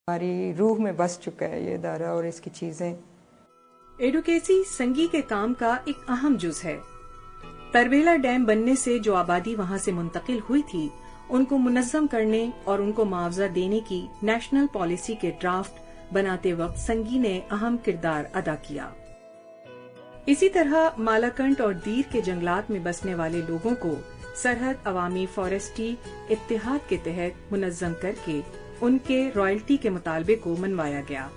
हमारी रूह में बस चुका है ये इदारा और इसकी चीजें। एडुकेसी संगी के काम का एक अहम जुज है। तरबेला डैम बनने से जो आबादी वहां से मुंतकिल हुई थी, उनको मुनज़्ज़म करने और उनको मुआवजा देने की नेशनल पॉलिसी के ड्राफ्ट बनाते वक्त संगी ने अहम किरदार अदा किया। इसी तरह मालाकंड और दीर के जंगलात में बसने वाले लोगों को सरहद अवामी फॉरेस्ट्री इत्तेहाद के तहत मुनज़्ज़म करके उनके रॉयल्टी के मुतालबे को मनवाया गया।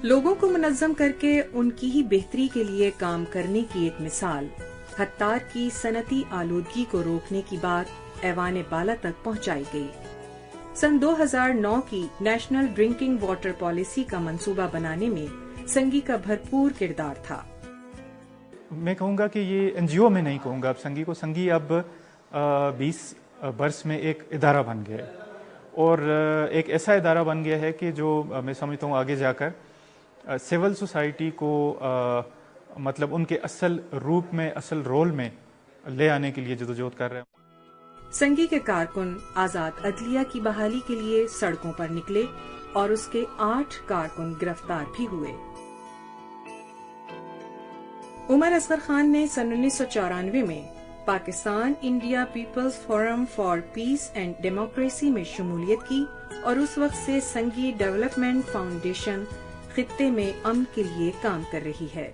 लोगों को मुनज़्ज़म करके उनकी ही बेहतरी के लिए काम करने की एक मिसाल हत्तार की सनती आलूदगी को रोकने की बात ऐवान बाला तक पहुंचाई गई। सन 2009 की नेशनल ड्रिंकिंग वाटर पॉलिसी का मंसूबा बनाने में संगी का भरपूर किरदार था। मैं कहूँगा कि ये एनजीओ में नहीं कहूँगा अब संगी को। संगी अब 20 बरस में एक इदारा बन गया है और एक ऐसा इदारा बन गया है कि जो मैं समझता हूँ आगे जाकर सिविल सोसाइटी को मतलब उनके असल रूप में, असल रोल में ले आने के लिए जदोजहद कर रहे हैं। संगी के कारकुन आजाद अदलिया की बहाली के लिए सड़कों पर निकले और उसके 8 कारकुन गिरफ्तार भी हुए। उमर असगर खान ने सन 1994 में Pakistan India People's Forum for Peace and Democracy में शमूलियत की और उस वक्त से संगी डेवलपमेंट फाउंडेशन खित्ते में अमन के लिए काम कर रही है।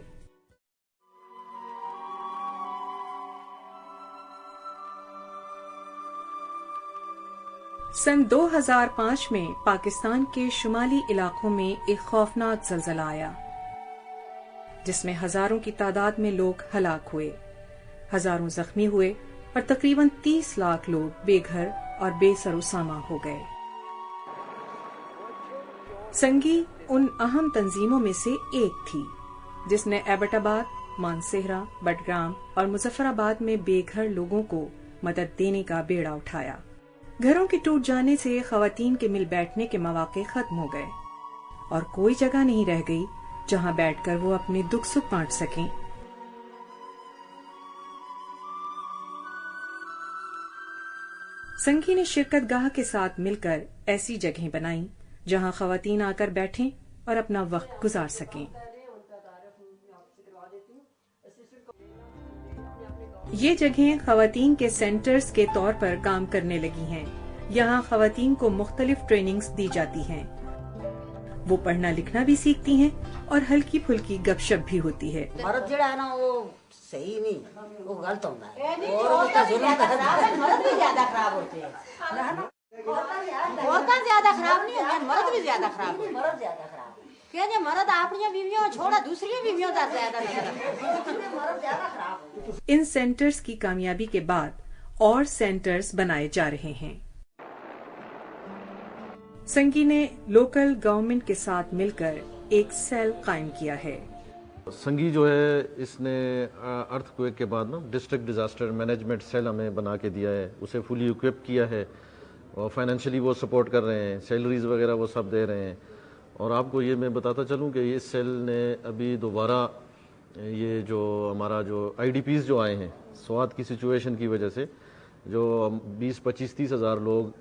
सन 2005 में पाकिस्तान के शुमाली इलाकों में एक खौफनाक ज़लज़ला आया, जिसमें हजारों की तादाद में लोग हलाक हुए, हजारों जख्मी हुए और तकरीबन 30 लाख लोग बेघर और बेसरोसामा हो गए। संगी उन अहम तंजीमों में से एक थी जिसने एबटाबाद, मानसेहरा, बडगाम और मुजफ्फराबाद में बेघर लोगों को मदद देने का बेड़ा उठाया। घरों के टूट जाने से खवातीन के मिल बैठने के मौके खत्म हो गए और कोई जगह नहीं रह गई जहां बैठकर वो अपने दुख सुख बांट सकें। संगी ने शिरकत गाह के साथ मिलकर ऐसी जगहें बनाई जहां खवातीन आकर बैठें और अपना वक्त गुजार सकें। ये जगहें खवातीन के सेंटर्स के तौर पर काम करने लगी हैं। यहाँ खवातीन को मुख्तलिफ ट्रेनिंग्स दी जाती हैं। वो पढ़ना लिखना भी सीखती हैं और हल्की फुल्की गपशप भी होती है। मर्द जेड़ा है ना वो सही नहीं, वो गलत होता है और उसका जुल्म करता है। मर्द भी ज्यादा खराब होते हैं, औरतें ज्यादा खराब नहीं होती, मर्द भी ज्यादा खराब है। मर्द ज्यादा खराब क्या जे मर्द अपनी बीवियों छोड़ा दूसरी बीवियों का ज्यादा मर्द ज्यादा खराब। इन सेंटर्स की कामयाबी के बाद और सेंटर्स बनाए जा रहे हैं। संगी ने लोकल गवर्नमेंट के साथ मिलकर एक सेल कायम किया है। संगी जो है इसने अर्थक्वेक के बाद ना डिस्ट्रिक्ट डिजास्टर मैनेजमेंट सेल हमें बना के दिया है, उसे फुली इक्विप किया है और फाइनेंशियली वो सपोर्ट कर रहे हैं, सैलरीज वगैरह वो सब दे रहे हैं। और आपको ये मैं बताता चलूँ कि ये सेल ने अभी दोबारा ये जो हमारा जो IDPs जो आए हैं स्वात की सिचुएशन की वजह से, जो 20-25-30 हज़ार लोग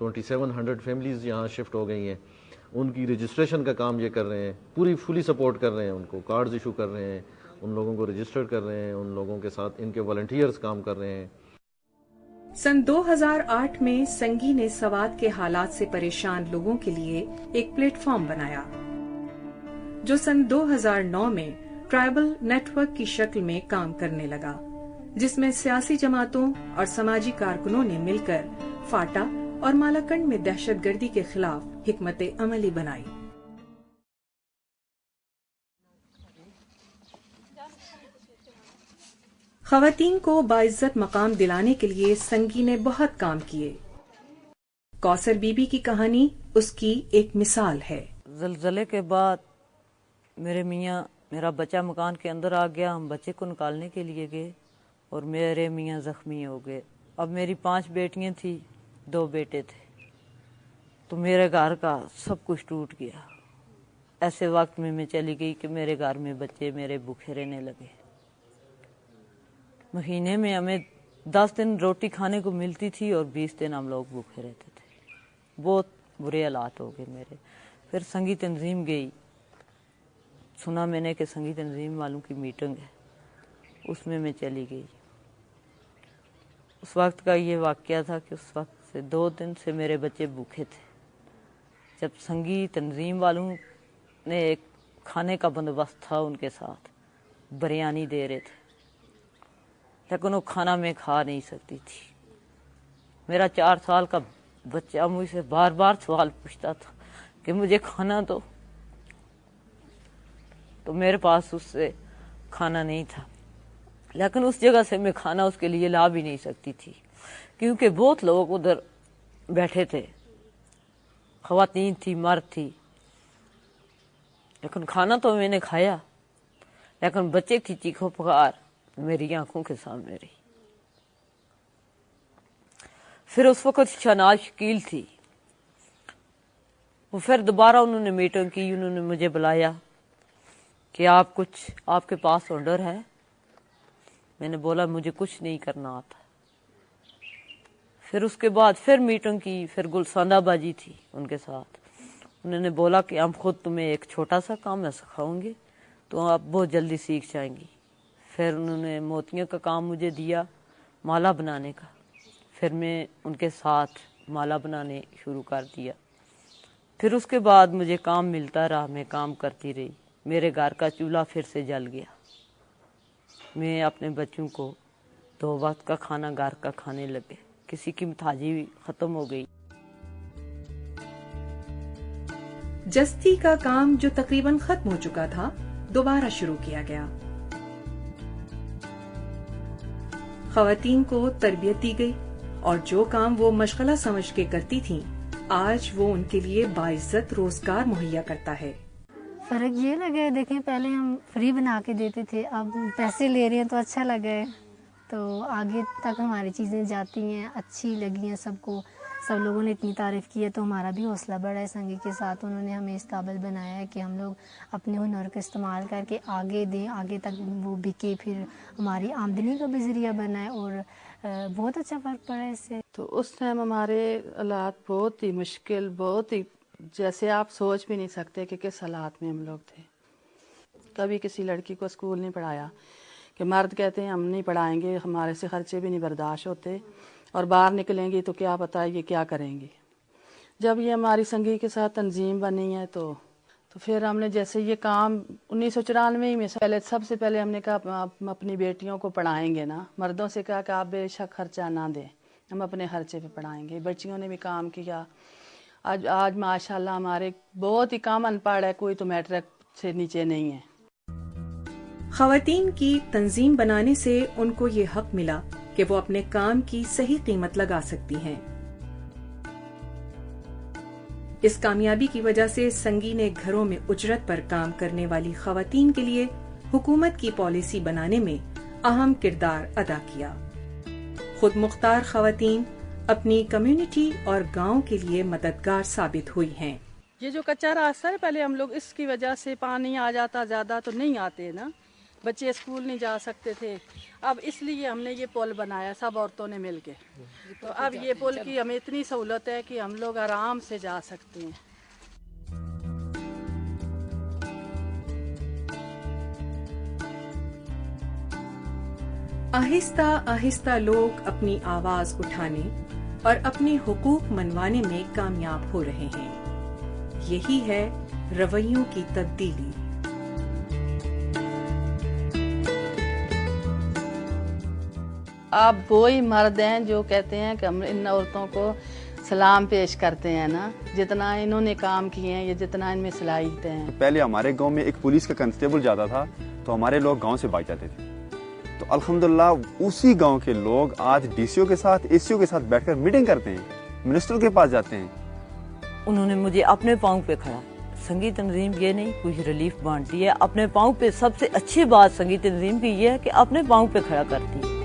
2700 फैमिलीज़ यहाँ शिफ्ट हो गई हैं, उनकी रजिस्ट्रेशन का काम ये कर रहे हैं, पूरी फुली सपोर्ट कर रहे हैं, उनको कार्ड्स इशू कर रहे हैं, उन लोगों को रजिस्टर कर रहे हैं, उन लोगों के साथ इनके वॉलंटियर्स काम कर रहे हैं। सन 2008 में संगी ने स्वात के हालात से परेशान लोगों के लिए एक प्लेटफॉर्म बनाया, जो सन 2009 में ट्राइबल नेटवर्क की शक्ल में काम करने लगा, जिसमें सियासी जमातों और समाजी कारकुनों ने मिलकर फाटा और मालाकंड में दहशतगर्दी के खिलाफ हिकमत अमली बनाई। खवातीन को बाइज्जत मकाम दिलाने के लिए संगी ने बहुत काम किए। कौसर बीबी की कहानी उसकी एक मिसाल है। ज़लज़ले के बाद मेरा बच्चा मकान के अंदर आ गया। हम बच्चे को निकालने के लिए गए और मेरे मियाँ ज़ख्मी हो गए। अब मेरी 5 बेटियां थी, 2 बेटे थे, तो मेरे घर का सब कुछ टूट गया। ऐसे वक्त में मैं चली गई कि मेरे घर में बच्चे मेरे भूखे रहने लगे। महीने में हमें 10 दिन रोटी खाने को मिलती थी और 20 दिन हम लोग भूखे रहते थे। बहुत बुरे हालात हो गए मेरे। फिर संगी तंजीम गई, सुना मैंने कि संगी तंजीम वालों की मीटिंग है, उसमें मैं चली गई। उस वक्त का ये वाक़या था कि उस वक्त से 2 दिन से मेरे बच्चे भूखे थे। जब संगी तंजीम वालों ने एक खाने का बंदोबस्त था, उनके साथ बिरयानी दे रहे थे, लेकिन वो खाना मैं खा नहीं सकती थी। मेरा 4 साल का बच्चा मुझसे बार बार सवाल पूछता था कि मुझे खाना दो, तो मेरे पास उससे खाना नहीं था। लेकिन उस जगह से मैं खाना उसके लिए ला भी नहीं सकती थी, क्योंकि बहुत लोग उधर बैठे थे, ख़वातीन थी, मर्द थी। लेकिन खाना तो मैंने खाया, लेकिन बच्चे की चीखो पुकार मेरी आंखों के सामने रही। फिर उस वक्त शहनाज शकील थी, वो फिर दोबारा उन्होंने मीटिंग की, उन्होंने मुझे बुलाया कि आप कुछ आपके पास ऑर्डर है। मैंने बोला मुझे कुछ नहीं करना आता। फिर उसके बाद फिर मीटिंग की, फिर गुलसाना बाजी थी उनके साथ। उन्होंने बोला कि हम खुद तुम्हें एक छोटा सा काम मैं सिखाऊंगी, तो आप बहुत जल्दी सीख जाएंगी। फिर उन्होंने मोतियों का काम मुझे दिया, माला बनाने का। फिर मैं उनके साथ माला बनाने शुरू कर दिया। फिर उसके बाद मुझे काम मिलता रहा, मैं काम करती रही। मेरे घर का चूल्हा फिर से जल गया। मैं अपने बच्चों को 2 वक्त का खाना घर का खाने लगे। किसी की मिठाई भी खत्म हो गई। जस्ती का काम जो तकरीबन खत्म हो चुका था, दोबारा शुरू किया गया। ख़वातीन को तरबियत दी गई और जो काम वो मशगला समझ के करती थीं, आज वो उनके लिए बाइज्जत रोजगार मुहैया करता है। फ़र्क ये लगा है, देखें पहले हम फ्री बना के देते थे, अब पैसे ले रहे हैं तो अच्छा लगा है, तो आगे तक हमारी चीज़ें जाती हैं, अच्छी लगी हैं सबको। सब लोगों ने इतनी तारीफ़ की है तो हमारा भी हौसला बढ़ा है। संगी के साथ उन्होंने हमें इस काबिल बनाया है कि हम लोग अपने हुनर का इस्तेमाल करके आगे दें, आगे तक वो बिके, फिर हमारी आमदनी का भी ज़रिया बना है और बहुत अच्छा फ़र्क पड़ा है इससे। तो उस टाइम हमारे हालात बहुत ही मुश्किल, बहुत ही जैसे आप सोच भी नहीं सकते कि किस हालात में हम लोग थे। कभी किसी लड़की को स्कूल नहीं पढ़ाया कि मर्द कहते हैं हम नहीं पढ़ाएंगे, हमारे से खर्चे भी नहीं बर्दाश्त होते और बाहर निकलेंगी तो क्या पता ये क्या करेंगी। जब ये हमारी संगी के साथ तंजीम बनी है तो फिर हमने जैसे ये काम 1994 में सबसे पहले हमने कहा आप अपनी बेटियों को पढ़ाएंगे ना। मर्दों से कहा कि आप बेशक खर्चा ना दें, हम अपने खर्चे पे पढ़ाएंगे। बच्चियों ने भी काम किया। आज माशाल्लाह हमारे बहुत ही कम अनपढ़ है, कोई तो मैट्रिक से नीचे नहीं है। ख़वातीन की तंजीम बनाने से उनको ये हक मिला कि वो अपने काम की सही कीमत लगा सकती हैं। इस कामयाबी की वजह से संगी ने घरों में उजरत पर काम करने वाली ख़वातीन के लिए हुकूमत की पॉलिसी बनाने में अहम किरदार अदा किया। खुद मुख्तार ख़वातीन अपनी कम्युनिटी और गांव के लिए मददगार साबित हुई हैं। ये जो कच्चा रास्ता है, पहले हम लोग इसकी वजह से पानी आ जाता, ज़्यादा तो नहीं आते ना, बच्चे स्कूल नहीं जा सकते थे। अब इसलिए हमने ये पुल बनाया सब औरतों ने मिलके। तो अब ये पुल की हमें इतनी सहूलत है कि हम लोग आराम से जा सकते हैं। आहिस्ता आहिस्ता लोग अपनी आवाज उठाने और अपने हुकूक मनवाने में कामयाब हो रहे हैं। यही है रवैयों की तब्दीली। आप वही मर्द हैं जो कहते हैं कि हम इन औरतों को सलाम पेश करते हैं ना, जितना इन्होंने काम किए हैं, ये जितना इनमें सलाहियतें हैं। पहले हमारे गांव में एक पुलिस का कांस्टेबल जाता था तो हमारे लोग गांव से भाग जाते थे। तो अल्हम्दुलिल्लाह उसी गांव के लोग आज डीसीओ के साथ, एससीओ के साथ बैठकर मीटिंग करते हैं, मिनिस्टर के पास जाते हैं। उन्होंने मुझे अपने पाँव पे खड़ा, संगीत तंजीम ये नहीं कुछ रिलीफ बांटती है, अपने पाँव पे सबसे अच्छी बात संगीत तंजीम की ये है कि अपने पाँव पे खड़ा करती है।